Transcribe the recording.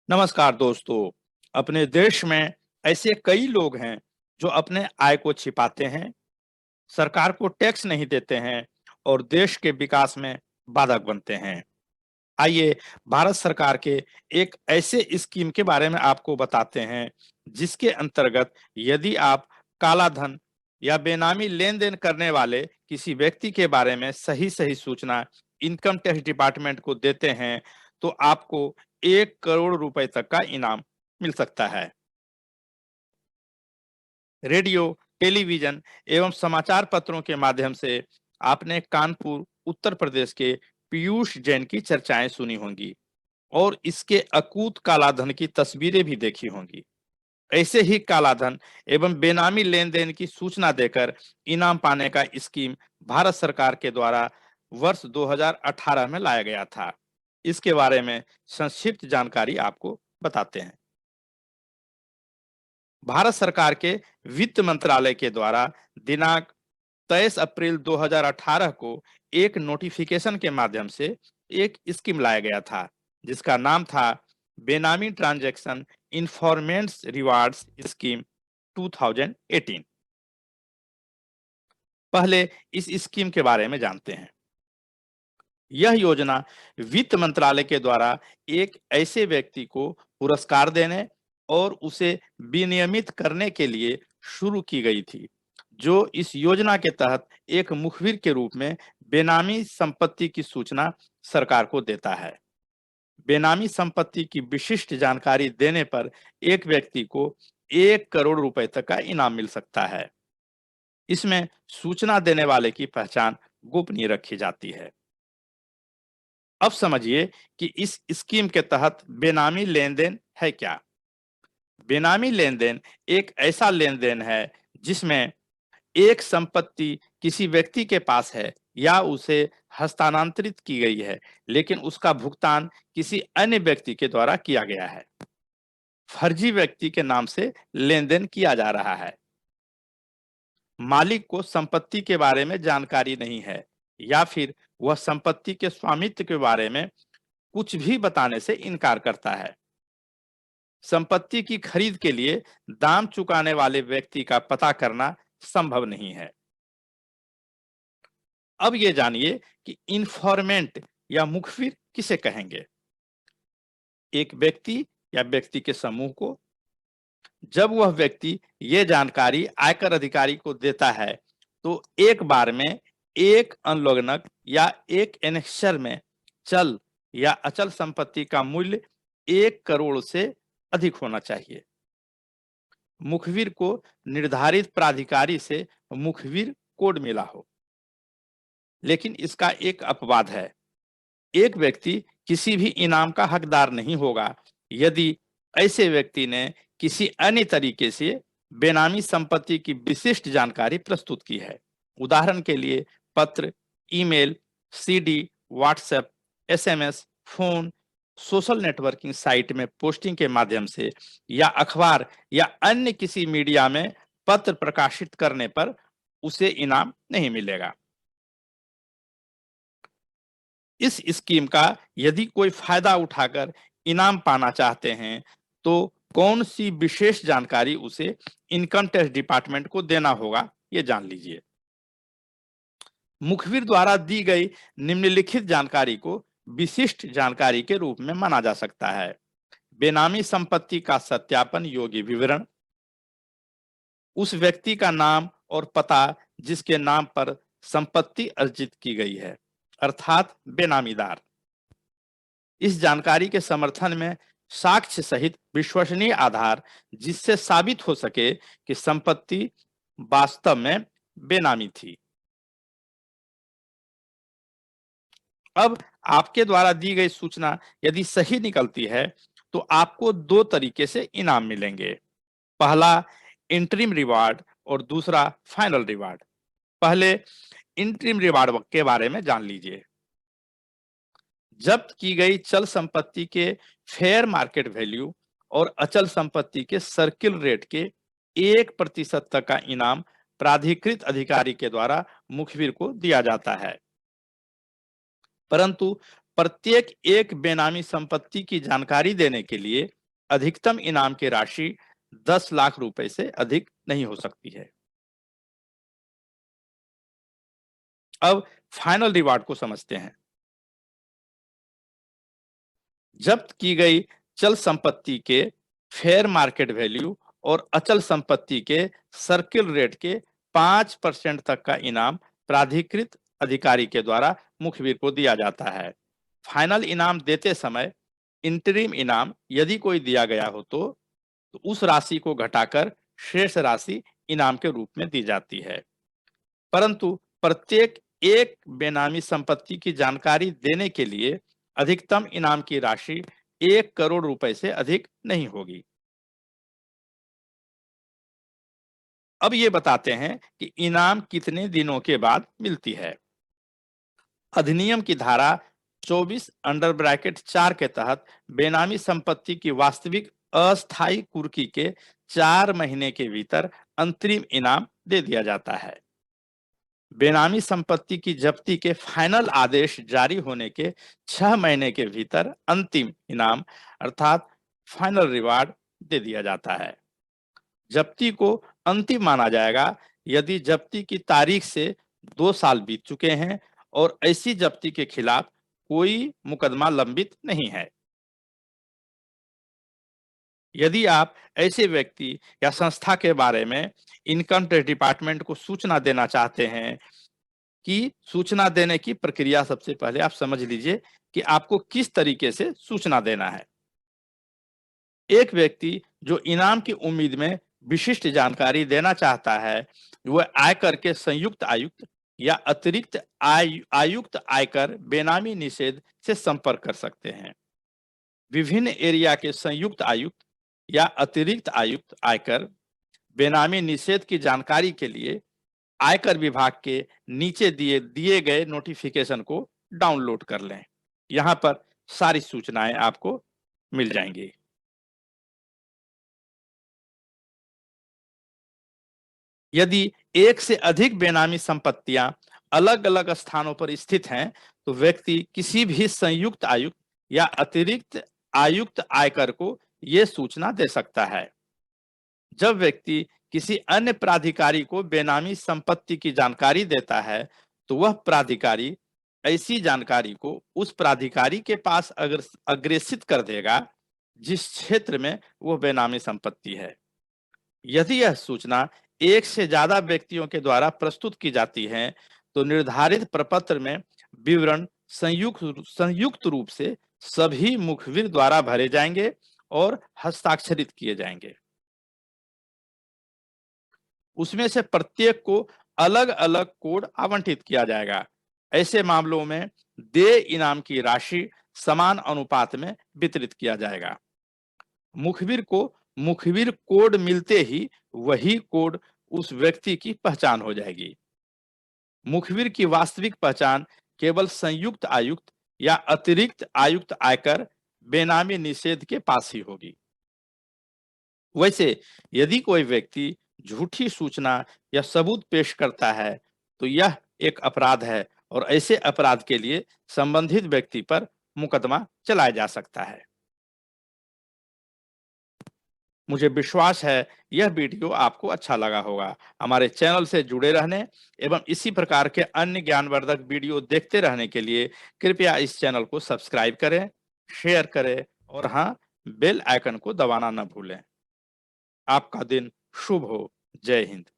नमस्कार दोस्तों। अपने देश में ऐसे कई लोग हैं जो अपने आय को छिपाते हैं, सरकार को टैक्स नहीं देते हैं और देश के विकास में बाधक बनते हैं। आइए भारत सरकार के एक ऐसे स्कीम के बारे में आपको बताते हैं जिसके अंतर्गत यदि आप काला धन या बेनामी लेन-देन करने वाले किसी व्यक्ति के बारे में सही-सही सूचना इनकम टैक्स डिपार्टमेंट को देते हैं तो आपको 1 करोड़ रुपए तक का इनाम मिल सकता है। रेडियो, टेलीविजन एवं समाचार पत्रों के माध्यम से आपने कानपुर, उत्तर प्रदेश के पीयूष जैन की चर्चाएं सुनी होंगी और इसके अकूत कालाधन की तस्वीरें भी देखी होंगी। ऐसे ही कालाधन एवं बेनामी लेन-देन की सूचना देकर इनाम पाने का स्कीम भारत सरकार के द्वारा वर्ष 2018 में लाया गया था। इसके बारे में संक्षिप्त जानकारी आपको बताते हैं। भारत सरकार के वित्त मंत्रालय के द्वारा दिनांक 23 अप्रैल 2018 को एक नोटिफिकेशन के माध्यम से एक स्कीम लाया गया था जिसका नाम था बेनामी ट्रांजैक्शन इन्फॉर्मेंट्स रिवार्ड्स स्कीम 2018। पहले इस स्कीम के बारे में जानते हैं। यह योजना वित्त मंत्रालय के द्वारा एक ऐसे व्यक्ति को पुरस्कार देने और उसे विनियमित करने के लिए शुरू की गई थी जो इस योजना के तहत एक मुखबिर के रूप में बेनामी संपत्ति की सूचना सरकार को देता है। बेनामी संपत्ति की विशिष्ट जानकारी देने पर एक व्यक्ति को 1 करोड़ रुपए तक का इनाम मिल सकता है। इसमें सूचना देने वाले की पहचान गोपनीय रखी जाती है। अब समझिए कि इस स्कीम के तहत बेनामी लेन-देन है क्या? बेनामी लेन-देन एक ऐसा लेन-देन है जिसमें एक संपत्ति किसी व्यक्ति के पास है या उसे हस्तांतरित की गई है, लेकिन उसका भुगतान किसी अन्य व्यक्ति के द्वारा किया गया है। फर्जी व्यक्ति के नाम से लेन-देन किया जा रहा है। मालिक को संपत्ति के बारे में जानकारी नहीं है या फिर वह संपत्ति के स्वामित्व के बारे में कुछ भी बताने से इनकार करता है। संपत्ति की खरीद के लिए दाम चुकाने वाले व्यक्ति का पता करना संभव नहीं है। अब ये जानिए कि इन्फॉर्मेंट या मुखबिर किसे कहेंगे? एक व्यक्ति या व्यक्ति के समूह को। जब वह व्यक्ति ये जानकारी आयकर अधिकारी को देता है तो एक बार में एक अनुलग्नक या एक एनेक्सर में चल या अचल संपत्ति का मूल्य 1 करोड़ से अधिक होना चाहिए। मुखबिर को निर्धारित प्राधिकारी से मुखबिर कोड मिला हो। लेकिन इसका एक अपवाद है। एक व्यक्ति किसी भी इनाम का हकदार नहीं होगा यदि ऐसे व्यक्ति ने किसी अन्य तरीके से बेनामी संपत्ति की विशिष्ट जानकारी प्रस्तुत की है। उदाहरण के लिए पत्र, email, CD, WhatsApp, SMS, phone, social networking site में पोस्टिंग के माध्यम से या अखबार या अन्य किसी मीडिया में पत्र प्रकाशित करने पर उसे इनाम नहीं मिलेगा। इस स्कीम का यदि कोई फायदा उठाकर इनाम पाना चाहते हैं तो कौन सी विशेष जानकारी उसे इनकम टैक्स डिपार्टमेंट को देना होगा, ये जान लीजिए। मुखबिर द्वारा दी गई निम्नलिखित जानकारी को विशिष्ट जानकारी के रूप में माना जा सकता है। बेनामी संपत्ति का सत्यापन योग्य विवरण, उस व्यक्ति का नाम और पता जिसके नाम पर संपत्ति अर्जित की गई है, अर्थात बेनामीदार। इस जानकारी के समर्थन में साक्ष्य सहित विश्वसनीय आधार जिससे साबित हो सके कि संपत्ति वास्तव में बेनामी थी। अब आपके द्वारा दी गई सूचना यदि सही निकलती है तो आपको 2 तरीके से इनाम मिलेंगे। पहला इंटरिम रिवार्ड और दूसरा फाइनल रिवार्ड। पहले इंटरिम रिवार्ड के बारे में जान लीजिए। जब्त की गई चल संपत्ति के फेयर मार्केट वैल्यू और अचल संपत्ति के सर्किल रेट के 1% तक का इनाम प्राधिकृत अधिकारी के द्वारा मुखबिर को दिया जाता है। परंतु प्रत्येक एक बेनामी संपत्ति की जानकारी देने के लिए अधिकतम इनाम की राशि 10 लाख रुपए से अधिक नहीं हो सकती है। अब फाइनल रिवार्ड को समझते हैं। जब्त की गई चल संपत्ति के फेयर मार्केट वैल्यू और अचल संपत्ति के सर्किल रेट के 5% तक का इनाम प्राधिकृत अधिकारी के द्वारा मुखबिर को दिया जाता है। फाइनल इनाम देते समय इंटरिम इनाम यदि कोई दिया गया हो तो उस राशि को घटाकर शेष राशि इनाम के रूप में दी जाती है। परंतु प्रत्येक एक बेनामी संपत्ति की जानकारी देने के लिए अधिकतम इनाम की राशि 1 करोड़ रुपए से अधिक नहीं होगी। अब ये बताते हैं कि इनाम कितने दिनों के बाद मिलती है। अधिनियम की धारा 24 अंडर ब्रैकेट 4 के तहत बेनामी संपत्ति की वास्तविक अस्थायी कुर्की के 4 महीने के भीतर अंतरिम इनाम दे दिया जाता है। बेनामी संपत्ति की जब्ती के फाइनल आदेश जारी होने के 6 महीने के भीतर अंतिम इनाम अर्थात फाइनल रिवार्ड दे दिया जाता है। जब्ती को अंतिम माना जाएगा यदि जब्ती की तारीख से 2 साल बीत चुके हैं और ऐसी जब्ती के खिलाफ कोई मुकदमा लंबित नहीं है। यदि आप ऐसे व्यक्ति या संस्था के बारे में इनकम टैक्स डिपार्टमेंट को सूचना देना चाहते हैं कि सूचना देने की प्रक्रिया सबसे पहले आप समझ लीजिए कि आपको किस तरीके से सूचना देना है। एक व्यक्ति जो इनाम की उम्मीद में विशिष्ट जानकारी देना चाहता है, वह आयकर के संयुक्त आयुक्त या अतिरिक्त आयुक्त आयकर बेनामी निषेध से संपर्क कर सकते हैं। विभिन्न एरिया के संयुक्त आयुक्त या अतिरिक्त आयुक्त आयकर बेनामी निषेध की जानकारी के लिए आयकर विभाग के नीचे दिए गए नोटिफिकेशन को डाउनलोड कर लें। यहां पर सारी सूचनाएं आपको मिल जाएंगी। यदि एक से अधिक बेनामी संपत्तियां अलग-अलग स्थानों पर स्थित हैं, तो व्यक्ति किसी भी संयुक्त आयुक्त या अतिरिक्त आयुक्त आयकर को यह सूचना दे सकता है। जब व्यक्ति किसी अन्य प्राधिकारी को बेनामी संपत्ति की जानकारी देता है, तो वह प्राधिकारी ऐसी जानकारी को उस प्राधिकारी के पास अग्रेसित कर देगा जिस क्षेत्र में वह बेनामी संपत्ति है। यदि यह सूचना एक से ज्यादा व्यक्तियों के द्वारा प्रस्तुत की जाती है, तो निर्धारित प्रपत्र में विवरण संयुक्त रूप से सभी मुखबिर द्वारा भरे जाएंगे और हस्ताक्षरित किए जाएंगे। उसमें से प्रत्येक को अलग-अलग कोड आवंटित किया जाएगा। ऐसे मामलों में देय इनाम की राशि समान अनुपात में वितरित किया जाएगा। मुखबिर को मुखबिर कोड मिलते ही वही कोड उस व्यक्ति की पहचान हो जाएगी। मुखबिर की वास्तविक पहचान केवल संयुक्त आयुक्त या अतिरिक्त आयुक्त आयकर बेनामी निषेध के पास ही होगी। वैसे यदि कोई व्यक्ति झूठी सूचना या सबूत पेश करता है, तो यह एक अपराध है और ऐसे अपराध के लिए संबंधित व्यक्ति पर मुकदमा चलाया जा सकता है। मुझे विश्वास है यह वीडियो आपको अच्छा लगा होगा। हमारे चैनल से जुड़े रहने एवं इसी प्रकार के अन्य ज्ञानवर्धक वीडियो देखते रहने के लिए कृपया इस चैनल को सब्सक्राइब करें, शेयर करें और हाँ, बेल आइकन को दबाना न भूलें। आपका दिन शुभ हो। जय हिंद।